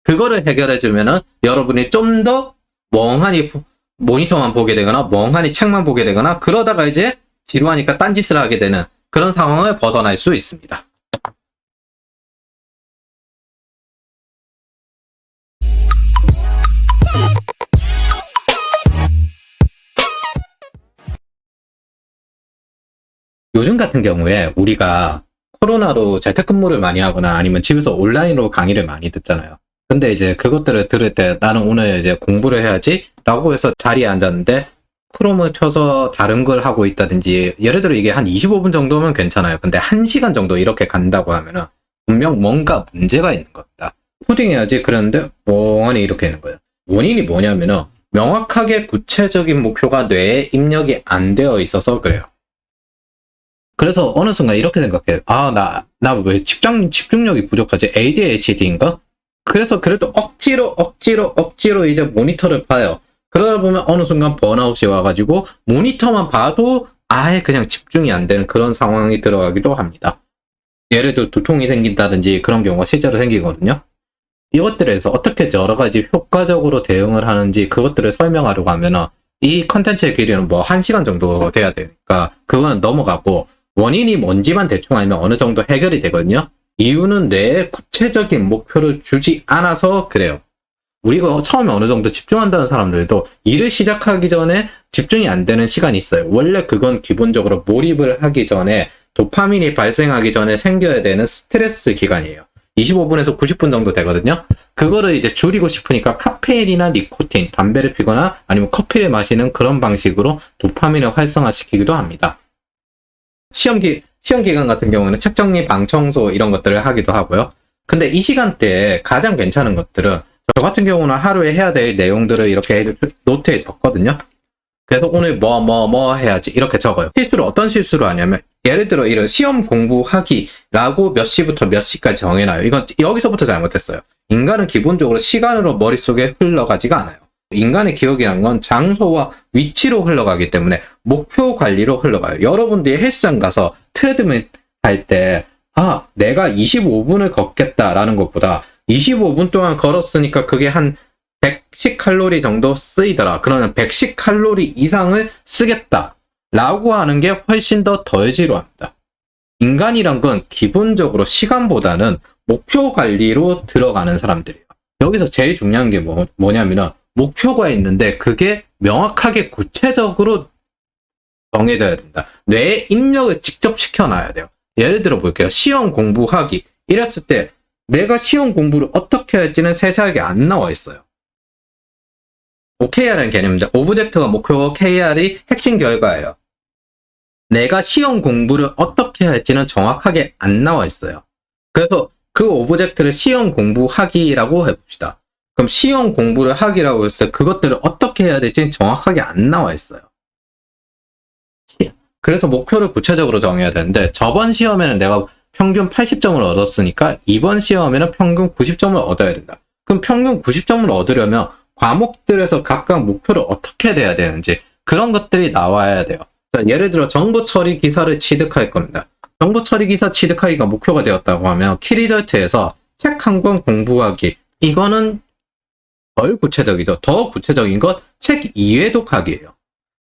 그거를 해결해주면은 여러분이 좀 더 멍하니 모니터만 보게 되거나 멍하니 책만 보게 되거나 그러다가 이제 지루하니까 딴짓을 하게 되는 그런 상황을 벗어날 수 있습니다. 요즘 같은 경우에 우리가 코로나로 재택근무를 많이 하거나 아니면 집에서 온라인으로 강의를 많이 듣잖아요. 근데 이제 그것들을 들을 때 나는 오늘 이제 공부를 해야지 라고 해서 자리에 앉았는데 크롬을 켜서 다른 걸 하고 있다든지 예를 들어 이게 한 25분 정도면 괜찮아요. 근데 1시간 정도 이렇게 간다고 하면은 분명 뭔가 문제가 있는 겁니다. 코딩해야지 그러는데 멍하니 이렇게 있는 거예요. 원인이 뭐냐면은 명확하게 구체적인 목표가 뇌에 입력이 안 되어 있어서 그래요. 그래서 어느 순간 이렇게 생각해요. 나 왜 집중력이 부족하지? ADHD인가? 그래서 그래도 억지로 이제 모니터를 봐요. 그러다 보면 어느 순간 번아웃이 와가지고 모니터만 봐도 아예 그냥 집중이 안 되는 그런 상황이 들어가기도 합니다. 예를 들어 두통이 생긴다든지 그런 경우가 실제로 생기거든요. 이것들에서 어떻게 여러 가지 효과적으로 대응을 하는지 그것들을 설명하려고 하면 이 컨텐츠의 길이는 뭐 1시간 정도 돼야 되니까 그거는 넘어가고 원인이 뭔지만 대충 알면 어느 정도 해결이 되거든요. 이유는 뇌에 구체적인 목표를 주지 않아서 그래요. 우리가 처음에 어느 정도 집중한다는 사람들도 일을 시작하기 전에 집중이 안 되는 시간이 있어요. 원래 그건 기본적으로 몰입을 하기 전에 도파민이 발생하기 전에 생겨야 되는 스트레스 기간이에요. 25분에서 90분 정도 되거든요. 그거를 이제 줄이고 싶으니까 카페인이나 니코틴, 담배를 피거나 아니면 커피를 마시는 그런 방식으로 도파민을 활성화시키기도 합니다. 시험 기간 같은 경우는 책 정리, 방 청소 이런 것들을 하기도 하고요. 근데 이 시간대에 가장 괜찮은 것들은 저 같은 경우는 하루에 해야 될 내용들을 이렇게 노트에 적거든요. 그래서 오늘 뭐 해야지 이렇게 적어요. 어떤 실수를 하냐면 예를 들어 이런 시험 공부하기라고 몇 시부터 몇 시까지 정해놔요. 이건 여기서부터 잘못했어요. 인간은 기본적으로 시간으로 머릿속에 흘러가지가 않아요. 인간의 기억이란 건 장소와 위치로 흘러가기 때문에 목표 관리로 흘러가요. 여러분들이 헬스장 가서 트레드밀 할 때 내가 25분을 걷겠다라는 것보다 25분 동안 걸었으니까 그게 한 110칼로리 정도 쓰이더라. 그러면 110칼로리 이상을 쓰겠다. 라고 하는 게 훨씬 더 덜 지루합니다. 인간이란 건 기본적으로 시간보다는 목표 관리로 들어가는 사람들이에요. 여기서 제일 중요한 게 뭐냐면은 목표가 있는데 그게 명확하게 구체적으로 정해져야 된다. 뇌에 입력을 직접 시켜놔야 돼요. 예를 들어 볼게요. 시험 공부하기. 이랬을 때 내가 시험 공부를 어떻게 할지는 세세하게 안 나와 있어요. OKR이라는 개념입니다. 오브젝트가 목표고 KR이 핵심 결과예요. 내가 시험 공부를 어떻게 할지는 정확하게 안 나와 있어요. 그래서 그 오브젝트를 시험 공부하기라고 해봅시다. 그럼 시험 공부를 하기라고 했을 때 그것들을 어떻게 해야 될지는 정확하게 안 나와 있어요. 그래서 목표를 구체적으로 정해야 되는데 저번 시험에는 내가 평균 80점을 얻었으니까 이번 시험에는 평균 90점을 얻어야 된다. 그럼 평균 90점을 얻으려면 과목들에서 각각 목표를 어떻게 돼야 되는지 그런 것들이 나와야 돼요. 자, 예를 들어 정보 처리 기사를 취득할 겁니다. 정보 처리 기사 취득하기가 목표가 되었다고 하면 키리절트에서 책 한 권 공부하기 이거는 덜 구체적이죠. 더 구체적인 것 책 이해독하기예요.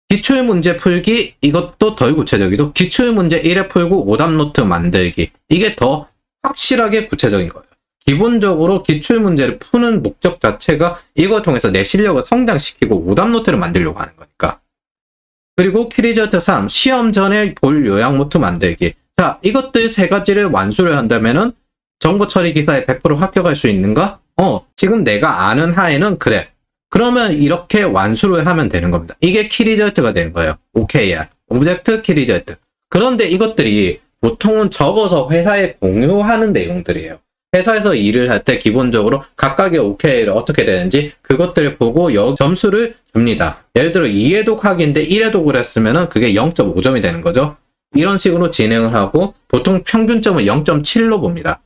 기출문제 풀기 이것도 덜 구체적이죠. 기출문제 1회 풀고 오답노트 만들기 이게 더 확실하게 구체적인 거예요. 기본적으로 기출문제를 푸는 목적 자체가 이걸 통해서 내 실력을 성장시키고 오답노트를 만들려고 하는 거니까. 그리고 키리저트 3 시험 전에 볼 요약노트 만들기. 자, 이것들 세 가지를 완수를 한다면은 정보 처리 기사에 100% 합격할 수 있는가? 지금 내가 아는 하에는 그래. 그러면 이렇게 완수를 하면 되는 겁니다. 이게 키리저트가 되는 거예요. OKR. 오브젝트 키리저트. 그런데 이것들이 보통은 적어서 회사에 공유하는 내용들이에요. 회사에서 일을 할 때 기본적으로 각각의 OKR을 어떻게 되는지 그것들을 보고 점수를 줍니다. 예를 들어 2회독하기인데 1회독을 했으면 그게 0.5점이 되는 거죠. 이런 식으로 진행을 하고 보통 평균점을 0.7로 봅니다.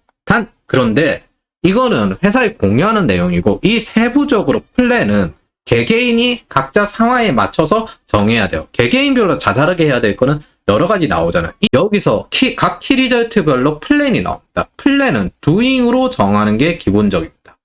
그런데 이거는 회사에 공유하는 내용이고 이 세부적으로 플랜은 개개인이 각자 상황에 맞춰서 정해야 돼요. 개개인별로 자잘하게 해야 될 거는 여러 가지 나오잖아요. 여기서 각 키리절트별로 플랜이 나옵니다. 플랜은 doing으로 정하는 게 기본적입니다.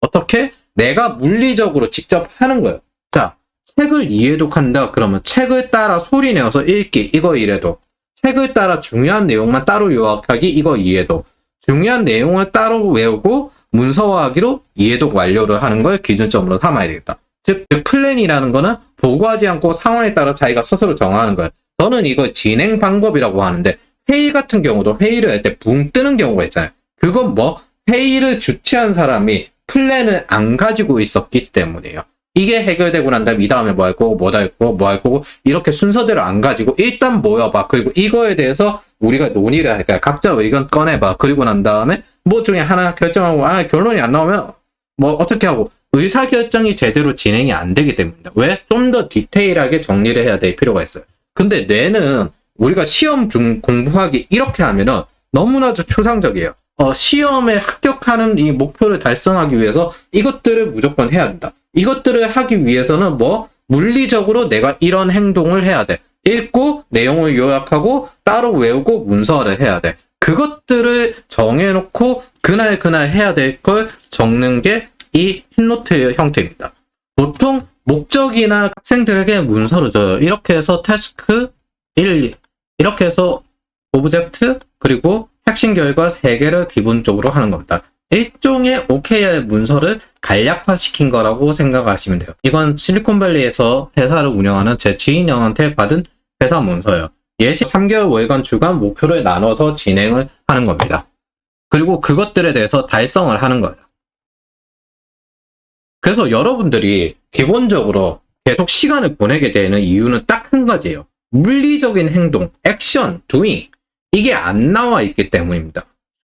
어떻게? 내가 물리적으로 직접 하는 거예요. 자, 책을 이해독한다 그러면 책을 따라 소리 내어서 읽기, 이거 이래도. 책을 따라 중요한 내용만 따로 요약하기, 이거 이해독. 중요한 내용을 따로 외우고 문서화하기로 이해독 완료를 하는 걸 기준점으로 삼아야 되겠다. 즉 플랜이라는 거는 보고하지 않고 상황에 따라 자기가 스스로 정하는 거예요. 저는 이걸 진행 방법이라고 하는데, 회의 같은 경우도 회의를 할 때 붕 뜨는 경우가 있잖아요. 그건 뭐 회의를 주최한 사람이 플랜을 안 가지고 있었기 때문이에요. 이게 해결되고 난 다음에 이 다음에 뭐 할 거고 뭐 할 거고 뭐 할 거고 이렇게 순서대로 안 가지고 일단 모여봐. 그리고 이거에 대해서 우리가 논의를 할까요? 각자 의견 꺼내봐. 그리고 난 다음에 뭐 중에 하나 결정하고 결론이 안 나오면 뭐 어떻게 하고, 의사결정이 제대로 진행이 안 되기 때문입니다. 왜? 좀 더 디테일하게 정리를 해야 될 필요가 있어요. 근데 뇌는 우리가 시험 중 공부하기 이렇게 하면은 너무나도 추상적이에요. 시험에 합격하는 이 목표를 달성하기 위해서 이것들을 무조건 해야 된다. 이것들을 하기 위해서는 뭐 물리적으로 내가 이런 행동을 해야 돼. 읽고 내용을 요약하고 따로 외우고 문서화를 해야 돼. 그것들을 정해놓고 그날 해야 될 걸 적는 게 이 흰노트의 형태입니다. 보통 목적이나 학생들에게 문서를 줘요. 이렇게 해서 태스크 1, 이렇게 해서 오브젝트, 그리고 핵심 결과 3개를 기본적으로 하는 겁니다. 일종의 OKR 문서를 간략화시킨 거라고 생각하시면 돼요. 이건 실리콘밸리에서 회사를 운영하는 제 지인 형한테 받은 회사 문서예요. 예시 3개월, 월간, 주간 목표를 나눠서 진행을 하는 겁니다. 그리고 그것들에 대해서 달성을 하는 거예요. 그래서 여러분들이 기본적으로 계속 시간을 보내게 되는 이유는 딱 한 가지예요. 물리적인 행동, 액션, doing, 이게 안 나와 있기 때문입니다.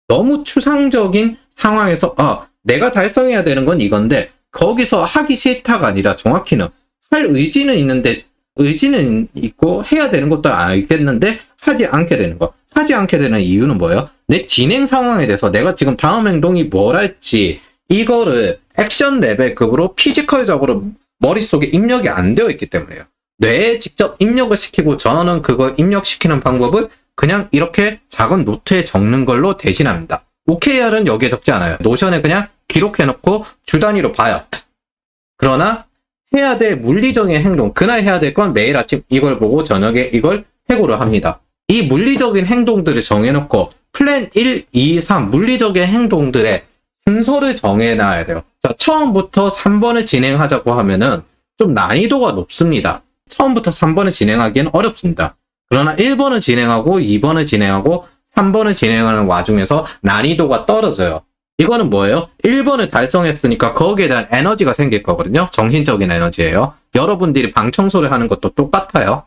너무 추상적인 상황에서 내가 달성해야 되는 건 이건데 거기서 하기 싫다가 아니라 정확히는 할 의지는 있는데, 의지는 있고 해야 되는 것도 알겠는데 하지 않게 되는 거. 하지 않게 되는 이유는 뭐예요? 내 진행 상황에 대해서 내가 지금 다음 행동이 뭘 할지 이거를 액션 레벨급으로 피지컬적으로 머릿속에 입력이 안 되어 있기 때문이에요. 뇌에 직접 입력을 시키고, 저는 그걸 입력시키는 방법을 그냥 이렇게 작은 노트에 적는 걸로 대신합니다. OKR은 여기에 적지 않아요. 노션에 그냥 기록해놓고 주 단위로 봐요. 그러나 해야 될 물리적인 행동, 그날 해야 될 건 매일 아침 이걸 보고 저녁에 이걸 해고를 합니다. 이 물리적인 행동들을 정해놓고 플랜 1, 2, 3 물리적인 행동들의 순서를 정해놔야 돼요. 자, 처음부터 3번을 진행하자고 하면은 좀 난이도가 높습니다. 처음부터 3번을 진행하기엔 어렵습니다. 그러나 1번을 진행하고 2번을 진행하고 3번을 진행하는 와중에서 난이도가 떨어져요. 이거는 뭐예요? 1번을 달성했으니까 거기에 대한 에너지가 생길 거거든요. 정신적인 에너지예요. 여러분들이 방 청소를 하는 것도 똑같아요.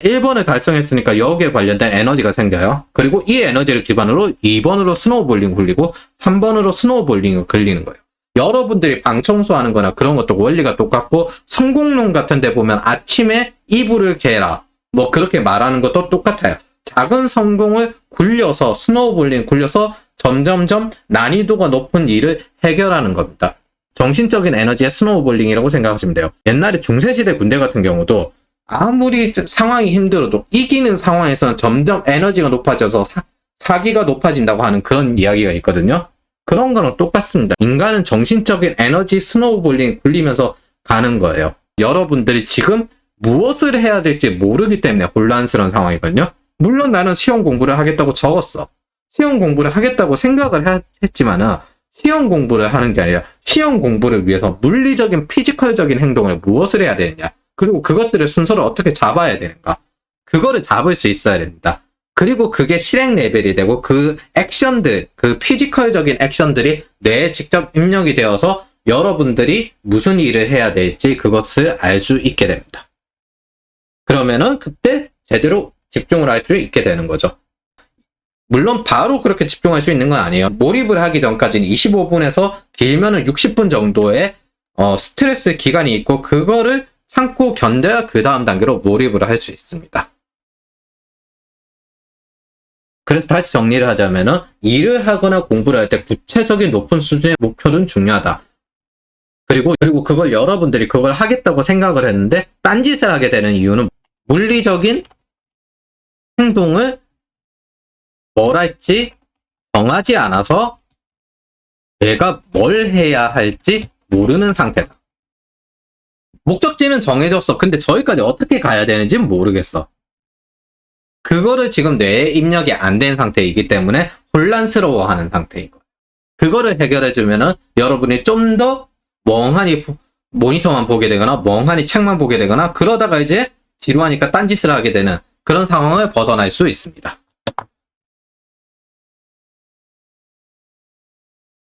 1번을 달성했으니까 여기에 관련된 에너지가 생겨요. 그리고 이 에너지를 기반으로 2번으로 스노우볼링 굴리고 3번으로 스노우볼링을 굴리는 거예요. 여러분들이 방 청소하는 거나 그런 것도 원리가 똑같고, 성공론 같은 데 보면 아침에 이불을 개라 뭐 그렇게 말하는 것도 똑같아요. 작은 성공을 굴려서, 스노우볼링 굴려서 점점점 난이도가 높은 일을 해결하는 겁니다. 정신적인 에너지의 스노우볼링이라고 생각하시면 돼요. 옛날에 중세시대 군대 같은 경우도 아무리 상황이 힘들어도 이기는 상황에서는 점점 에너지가 높아져서 사기가 높아진다고 하는 그런 이야기가 있거든요. 그런 거랑 똑같습니다. 인간은 정신적인 에너지 스노우볼링 굴리면서 가는 거예요. 여러분들이 지금 무엇을 해야 될지 모르기 때문에 혼란스러운 상황이거든요. 물론 나는 시험 공부를 하겠다고 적었어. 시험 공부를 하겠다고 생각을 했지만은 시험 공부를 하는 게 아니라 시험 공부를 위해서 물리적인 피지컬적인 행동을 무엇을 해야 되느냐, 그리고 그것들의 순서를 어떻게 잡아야 되는가, 그거를 잡을 수 있어야 됩니다. 그리고 그게 실행 레벨이 되고 그 액션들, 그 피지컬적인 액션들이 뇌에 직접 입력이 되어서 여러분들이 무슨 일을 해야 될지 그것을 알 수 있게 됩니다. 그러면은 그때 제대로 집중을 할 수 있게 되는 거죠. 물론 바로 그렇게 집중할 수 있는 건 아니에요. 몰입을 하기 전까지는 25분에서 길면은 60분 정도의 스트레스 기간이 있고, 그거를 참고 견뎌야 그 다음 단계로 몰입을 할 수 있습니다. 그래서 다시 정리를 하자면은 일을 하거나 공부를 할 때 구체적인 높은 수준의 목표는 중요하다. 그리고 그걸 여러분들이 그걸 하겠다고 생각을 했는데 딴짓을 하게 되는 이유는 물리적인 행동을 뭘 할지 정하지 않아서 내가 뭘 해야 할지 모르는 상태다. 목적지는 정해졌어. 근데 저기까지 어떻게 가야 되는지는 모르겠어. 그거를 지금 뇌에 입력이 안 된 상태이기 때문에 혼란스러워하는 상태인 거예요. 그거를 해결해주면은 여러분이 좀 더 멍하니 모니터만 보게 되거나 멍하니 책만 보게 되거나 그러다가 이제 지루하니까 딴짓을 하게 되는 그런 상황을 벗어날 수 있습니다.